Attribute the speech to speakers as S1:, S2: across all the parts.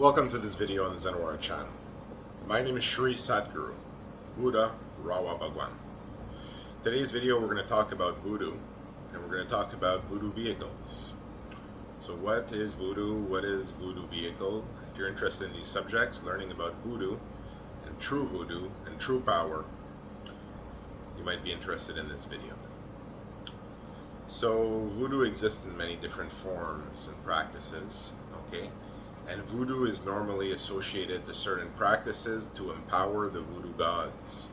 S1: Welcome to this video on the Zenwara channel. My name is Sri Sadguru, Buddha Rawa Bhagwan. Today's video we're going to talk about voodoo, and we're going to talk about voodoo vehicles. So what is voodoo? What is voodoo vehicle? If you're interested in these subjects, learning about voodoo and true power, you might be interested in this video. So voodoo exists in many different forms and practices, okay? And voodoo is normally associated to certain practices to empower the voodoo gods.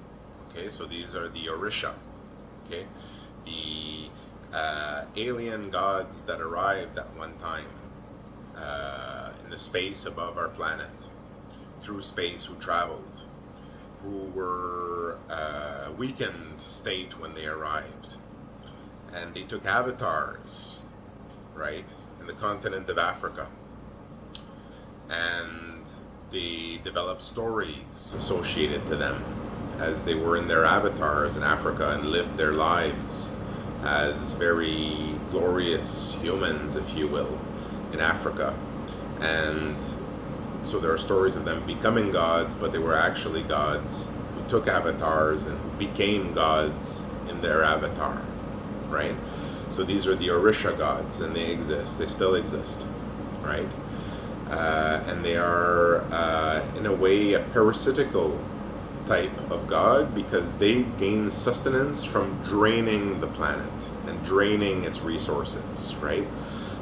S1: Okay, so these are the Orisha, okay? The alien gods that arrived at one time in the space above our planet, through space, who traveled, who were weakened state when they arrived. And they took avatars, right, in the continent of Africa. And they developed stories associated to them as they were in their avatars in Africa and lived their lives as very glorious humans, if you will, in Africa. And so there are stories of them becoming gods, but they were actually gods who took avatars and who became gods in their avatar, right? So these are the Orisha gods, and they exist, they still exist, right? And they are, in a way, a parasitical type of god because they gain sustenance from draining the planet and draining its resources, right?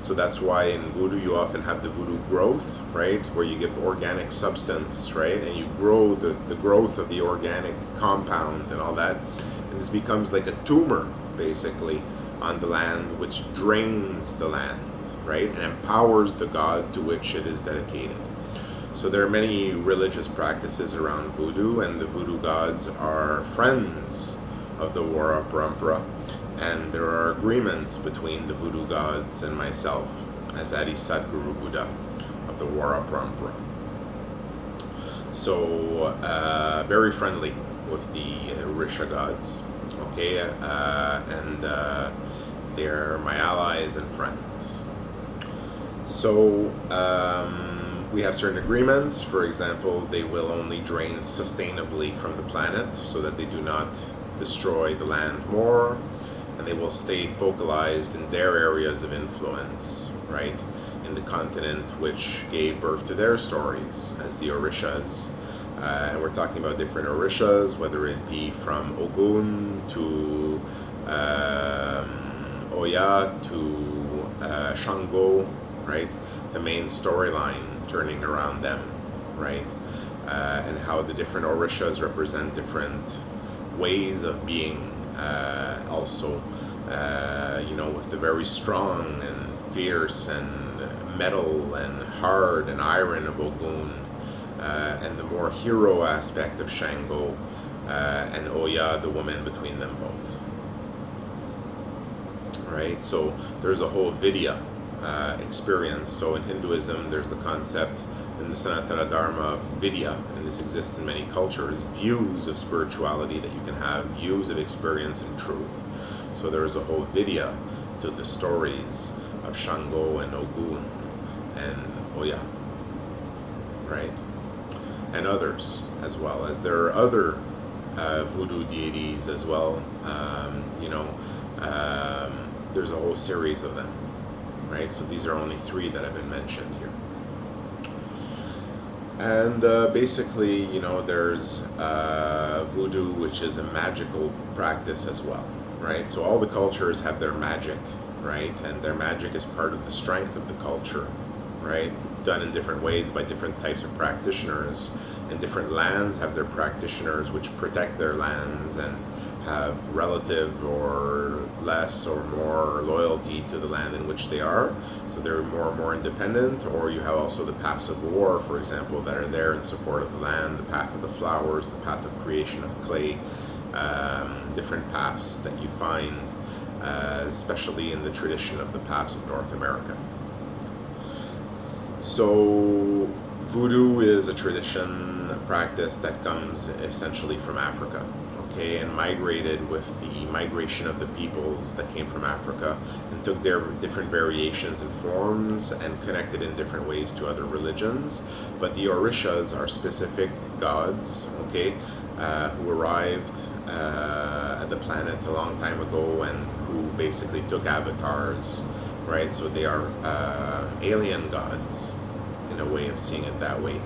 S1: So that's why in voodoo you often have the voodoo growth, right? Where you give organic substance, right? And you grow the growth of the organic compound and all that. And this becomes like a tumor, basically, on the land, which drains the land, right, and empowers the god to which it is dedicated. So there are many religious practices around voodoo, and the voodoo gods are friends of the Wara Parampara, and there are agreements between the voodoo gods and myself as Adi Sadguru Buddha of the Wara Parampara. So very friendly with the Orisha gods, okay, and they're my allies and friends. So we have certain agreements. For example, they will only drain sustainably from the planet so that they do not destroy the land more, and they will stay focalized in their areas of influence, right, in the continent which gave birth to their stories as the Orishas. And we're talking about different Orishas, whether it be from Ogun to Oya to Shango, right? The main storyline turning around them, right? And how the different Orishas represent different ways of being, also, with the very strong and fierce and metal and hard and iron of Ogun, and the more hero aspect of Shango, and Oya, the woman between them both. Right? So there's a whole Vidya experience. So in Hinduism, there's the concept in the Sanatana Dharma of Vidya, and this exists in many cultures, views of spirituality that you can have, views of experience and truth. So there is a whole Vidya to the stories of Shango and Ogun and Oya, right? And others as well, as there are other voodoo deities as well. There's a whole series of them, right? So these are only three that have been mentioned here. And basically, there's voodoo, which is a magical practice as well, right? So all the cultures have their magic, right? And their magic is part of the strength of the culture, right? Done in different ways by different types of practitioners. And different lands have their practitioners which protect their lands and have relative or less or more loyalty to the land in which they are, so they're more and more independent. Or you have also the paths of war, for example, that are there in support of the land, the path of the flowers, the path of creation of clay, different paths that you find, especially in the tradition of the paths of North America. So voodoo is a tradition, a practice that comes essentially from Africa. okay, and migrated with the migration of the peoples that came from Africa and took their different variations and forms and connected in different ways to other religions. But the Orishas are specific gods, okay, who arrived at the planet a long time ago and who basically took avatars, right? So they are alien gods, in a way of seeing it that way.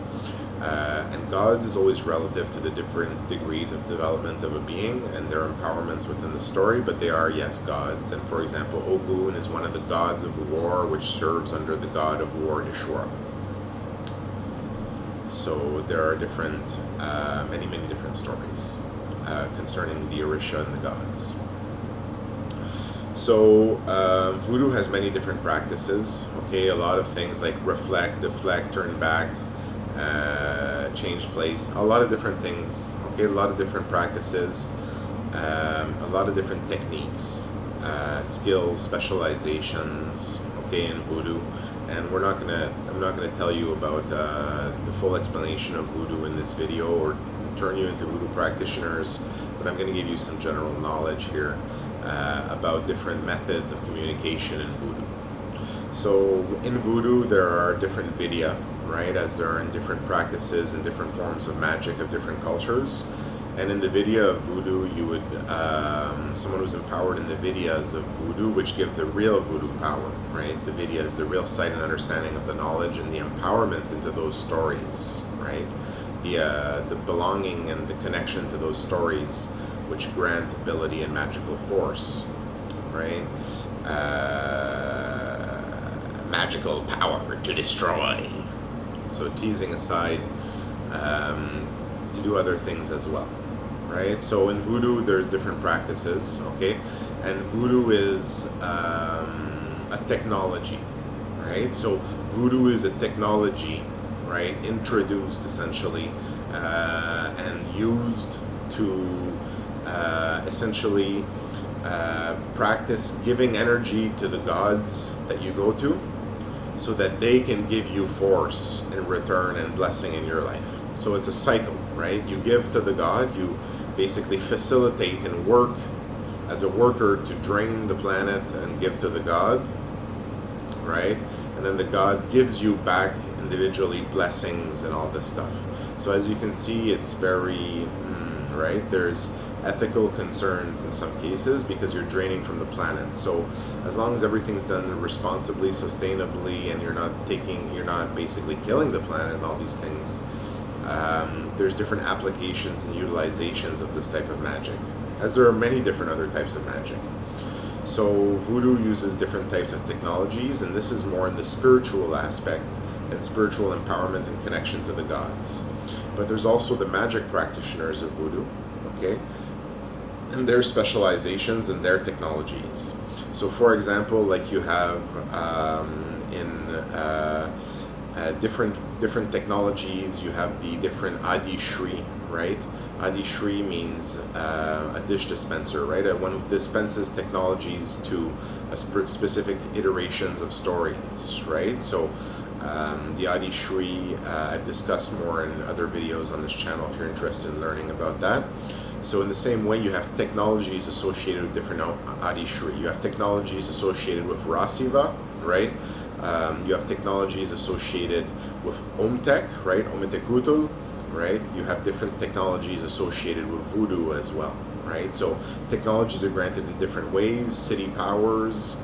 S1: And gods is always relative to the different degrees of development of a being and their empowerments within the story, but they are, yes, gods. And for example, Ogun is one of the gods of war, which serves under the god of war, Ishwara. So there are different, many different stories concerning the Orisha and the gods. So Voodoo has many different practices, okay, a lot of things like reflect, deflect, turn back, change place, a lot of different things, okay, a lot of different practices, a lot of different techniques, skills, specializations, okay, in Voodoo. And I'm not gonna tell you about the full explanation of Voodoo in this video or turn you into Voodoo practitioners, but I'm gonna give you some general knowledge here about different methods of communication in Voodoo. So in Voodoo there are different vidya, right, as there are in different practices and different forms of magic of different cultures. And in the vidya of Voodoo, you would, someone who's empowered in the vidyas of Voodoo, which give the real Voodoo power, right? The vidya is the real sight and understanding of the knowledge and the empowerment into those stories, right? The belonging and the connection to those stories, which grant ability and magical force, right? Magical power to destroy. So teasing aside, to do other things as well, right? So in Voodoo, there's different practices, okay? And Voodoo is a technology, right? So Voodoo is a technology, right? Introduced essentially and used to essentially practice giving energy to the gods that you go to, so that they can give you force in return and blessing in your life. So it's a cycle, right? You give to the god, you basically facilitate and work as a worker to drain the planet and give to the god, right? And then the god gives you back individually blessings and all this stuff. So as you can see, it's very, right? There's ethical concerns in some cases because you're draining from the planet. So as long as everything's done responsibly, sustainably, and you're not basically killing the planet and all these things, there's different applications and utilizations of this type of magic, as there are many different other types of magic. So Voodoo uses different types of technologies, and this is more in the spiritual aspect and spiritual empowerment and connection to the gods. But there's also the magic practitioners of Voodoo, okay, and their specializations and their technologies. So for example, like you have different technologies, you have the different Adi Shri, right? Adi Shri means a dish dispenser, right? One who dispenses technologies to specific iterations of stories, right? So the Adi Shri, I've discussed more in other videos on this channel if you're interested in learning about that. So in the same way, you have technologies associated with different Adi Shri. You have technologies associated with Rasiva, right? You have technologies associated with Omtek, right? Ometekutul, right? You have different technologies associated with Voodoo as well, right? So technologies are granted in different ways, city powers,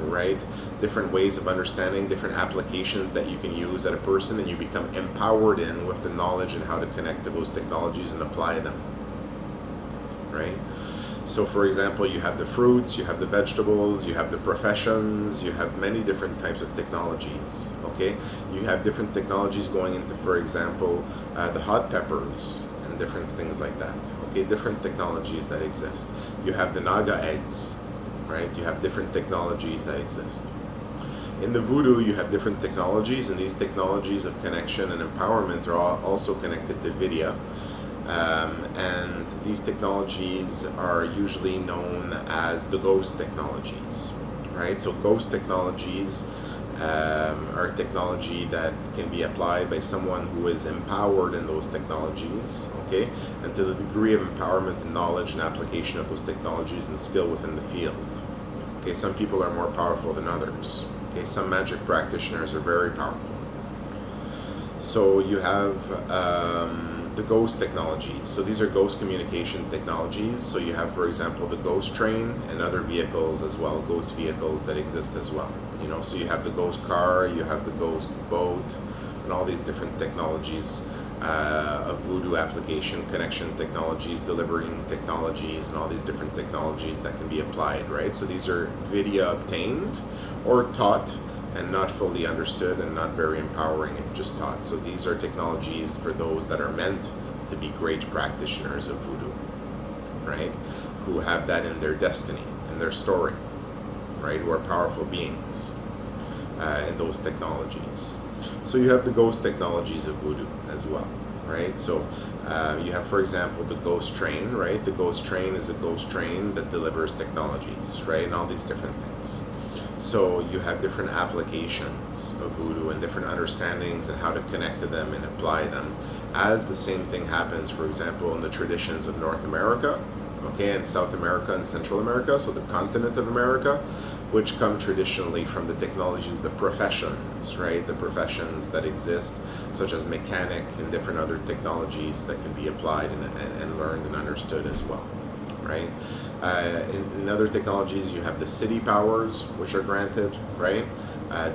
S1: right? Different ways of understanding, different applications that you can use at a person, and you become empowered in with the knowledge and how to connect to those technologies and apply them, right? So for example, you have the fruits, you have the vegetables, you have the professions, you have many different types of technologies, okay? You have different technologies going into, for example, the hot peppers and different things like that, okay? Different technologies that exist. You have the Naga eggs, right? You have different technologies that exist. In the Voodoo, you have different technologies, and these technologies of connection and empowerment are also connected to Vidya. And these technologies are usually known as the ghost technologies, right? So ghost technologies are technology that can be applied by someone who is empowered in those technologies, okay? And to the degree of empowerment and knowledge and application of those technologies and skill within the field. Okay, some people are more powerful than others. Okay, some magic practitioners are very powerful. So you have the ghost technologies. So these are ghost communication technologies. So you have, for example, the ghost train and other vehicles as well, ghost vehicles that exist as well. You know, so you have the ghost car, you have the ghost boat, and all these different technologies of voodoo application, connection technologies, delivering technologies, and all these different technologies that can be applied, right? So these are vidya obtained or taught and not fully understood and not very empowering if just taught. So these are technologies for those that are meant to be great practitioners of voodoo, right? Who have that in their destiny, in their story, right? Who are powerful beings in those technologies. So you have the ghost technologies of voodoo as well, right? So you have, for example, the ghost train, right? The ghost train is a ghost train that delivers technologies, right? And all these different things. So you have different applications of voodoo and different understandings and how to connect to them and apply them, as the same thing happens, for example, in the traditions of North America, okay, and South America and Central America, so the continent of America, which come traditionally from the technologies, the professions, right? The professions that exist, such as mechanic and different other technologies that can be applied and learned and understood as well, right? In other technologies, you have the city powers, which are granted, right?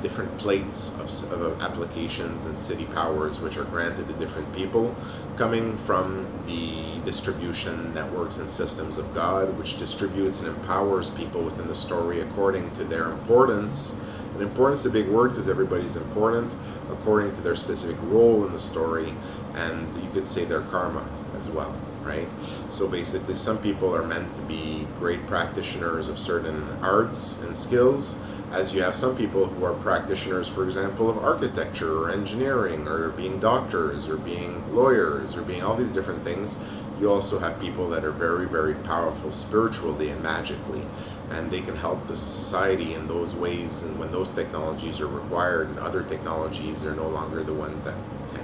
S1: Different plates of applications and city powers, which are granted to different people, coming from the distribution networks and systems of God, which distributes and empowers people within the story according to their importance. And importance is a big word because everybody's important, according to their specific role in the story, and you could say their karma as well, right? So basically, some people are meant to be great practitioners of certain arts and skills, as you have some people who are practitioners, for example, of architecture or engineering or being doctors or being lawyers or being all these different things. You also have people that are very, very powerful spiritually and magically, and they can help the society in those ways, and when those technologies are required and other technologies are no longer the ones that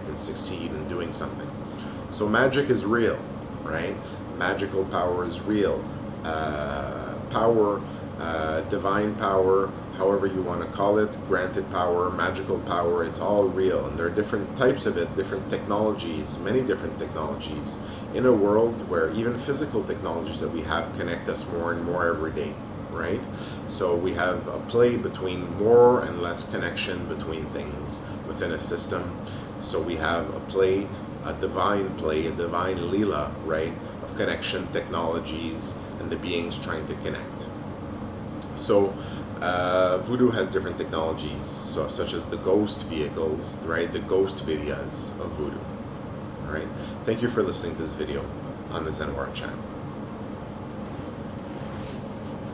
S1: can succeed in doing something. So magic is real, right? Magical power is real. Divine power, however you want to call it, granted power, magical power, it's all real. And there are different types of it, different technologies, many different technologies, in a world where even physical technologies that we have connect us more and more every day, right? So we have a play between more and less connection between things within a system. So we have a play, a divine Leela, right, of connection technologies and the beings trying to connect. So Voodoo has different technologies, so such as the ghost vehicles, right, the ghost vidyas of Voodoo. All right, thank you for listening to this video on the Zen World channel.